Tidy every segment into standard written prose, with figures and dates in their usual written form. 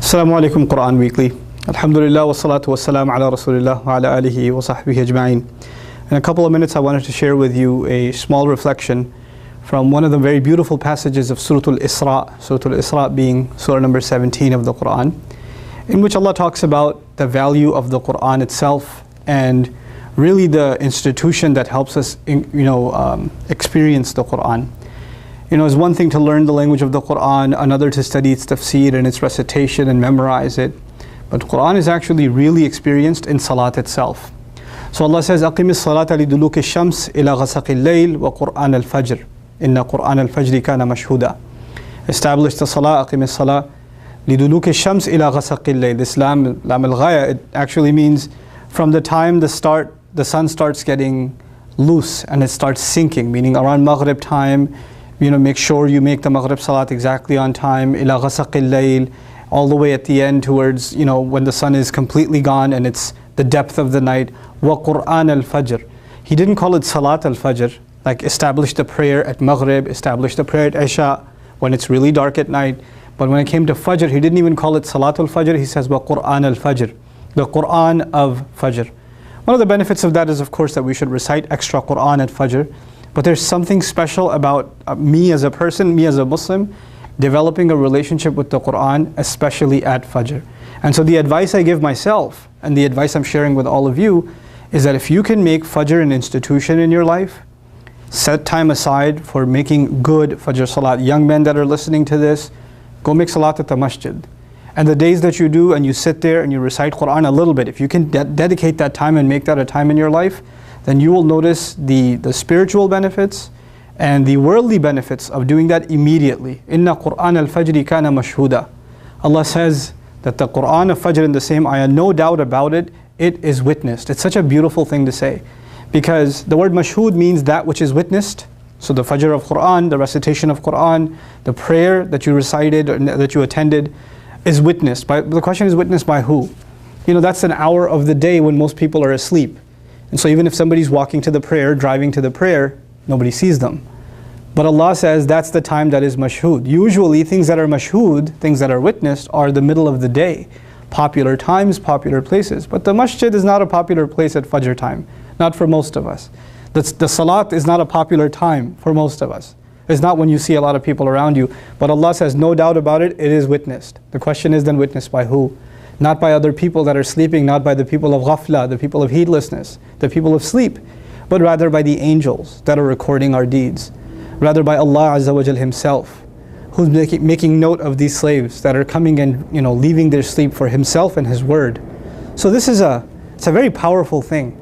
Assalamu alaikum, Quran Weekly. Alhamdulillah wa salatu wa salam ala Rasulillah wa ala alihi wa sahbihi ajma'in. In a couple of minutes I wanted to share with you a small reflection from one of the very beautiful passages of Surah Al-Isra, Surah Al-Isra being Surah number 17 of the Quran, in which Allah talks about the value of the Quran itself and really the institution that helps us experience the Quran. It's one thing to learn the language of the Quran, another to study its tafsir and its recitation and memorize it. But Quran is actually really experienced in salat itself. So Allah says, أَقِمِ الصَّلَاةَ لِدُلُوكِ الشَّمْسِ إِلَى غَسَقِ اللَّيْلِ وَقُرْآنَ الْفَجْرِ إِنَّ قُرْآنَ الْفَجْرِ كَانَ مَشْهُودًا. Establish the salah, أقِمِ الصَّلَاةَ لِدُلُوكِ الشَّمْسِ إِلَى غَسَقِ اللَّيْلِ. This lam al-ghaya, it actually means from the time the sun starts getting loose and it starts sinking, meaning around Maghrib time. Make sure you make the Maghrib Salat exactly on time, ila ghasaqil layl, all the way at the end towards, when the sun is completely gone and it's the depth of the night. Wa Qur'an al-Fajr. He didn't call it Salat al-Fajr, like establish the prayer at Maghrib, establish the prayer at Isha, when it's really dark at night. But when it came to Fajr, he didn't even call it Salat al-Fajr, he says Wa Qur'an al-Fajr, the Qur'an of Fajr. One of the benefits of that is, of course, that we should recite extra Qur'an at Fajr. But there's something special about me as a person, me as a Muslim, developing a relationship with the Quran, especially at Fajr. And so the advice I give myself, and the advice I'm sharing with all of you, is that if you can make Fajr an institution in your life, set time aside for making good Fajr Salat. Young men that are listening to this, go make Salat at the masjid. And the days that you do and you sit there and you recite Quran a little bit, if you can dedicate that time and make that a time in your life, then you will notice the spiritual benefits and the worldly benefits of doing that immediately. Inna Qur'an al-Fajri kana mashhuda. Allah says that the Qur'an of Fajr in the same ayah, no doubt about it, it is witnessed. It's such a beautiful thing to say, because the word mashhud means that which is witnessed. So the Fajr of Qur'an, the recitation of Qur'an, the prayer that you recited or that you attended is witnessed. The question is, witnessed by who? That's an hour of the day when most people are asleep. And so even if somebody's walking to the prayer, driving to the prayer, nobody sees them. But Allah says that's the time that is mashhud. Usually things that are mashhud, things that are witnessed, are the middle of the day. Popular times, popular places. But the masjid is not a popular place at Fajr time. Not for most of us. The salat is not a popular time for most of us. It's not when you see a lot of people around you. But Allah says no doubt about it, it is witnessed. The question is then, witnessed by who? Not by other people that are sleeping, not by the people of ghafla, the people of heedlessness, the people of sleep, but rather by the angels that are recording our deeds. Rather by Allah Azza wa Jal Himself, who's making note of these slaves that are coming and leaving their sleep for Himself and His word. So it's a very powerful thing.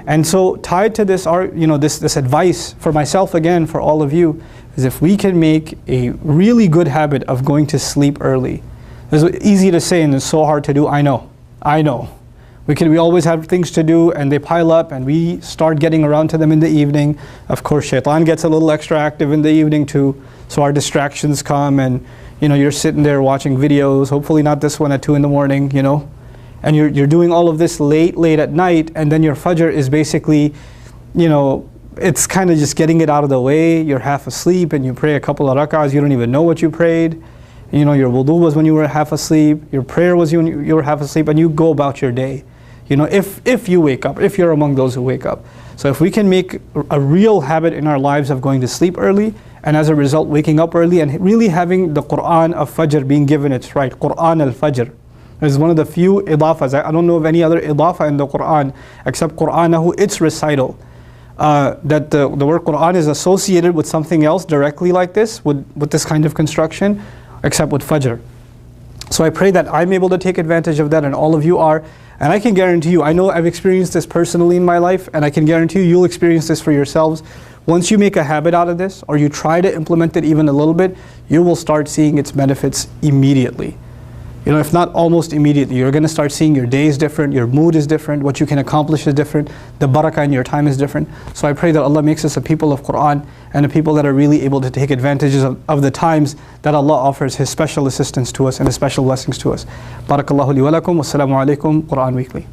And so tied to this, this advice for myself, again for all of you, is if we can make a really good habit of going to sleep early. It's easy to say and it's so hard to do. I know. We always have things to do and they pile up and we start getting around to them in the evening. Of course, shaitan gets a little extra active in the evening too. So our distractions come and you're sitting there watching videos, hopefully not this one at 2 in the morning, and you're doing all of this late at night, and then your Fajr is basically, it's kind of just getting it out of the way. You're half asleep and you pray a couple of rak'ahs, you don't even know what you prayed. Your wudu was when you were half asleep, your prayer was when you were half asleep, and you go about your day. If you wake up, if you're among those who wake up. So if we can make a real habit in our lives of going to sleep early, and as a result waking up early and really having the Qur'an of Fajr being given its right, Qur'an al-Fajr. It's one of the few idafas. I don't know of any other idafa in the Qur'an except Qur'anahu, its recital. That the word Qur'an is associated with something else directly like this, with this kind of construction, except with Fajr. So I pray that I'm able to take advantage of that and all of you are. And I can guarantee you, I know I've experienced this personally in my life, and I can guarantee you, you'll experience this for yourselves. Once you make a habit out of this, or you try to implement it even a little bit, you will start seeing its benefits immediately. If not almost immediately, you're going to start seeing your day is different, your mood is different, what you can accomplish is different, the barakah in your time is different. So I pray that Allah makes us a people of Qur'an and a people that are really able to take advantages of the times that Allah offers His special assistance to us and His special blessings to us. Barakallahu li wa lakum, wassalamu alaikum, Quran Weekly.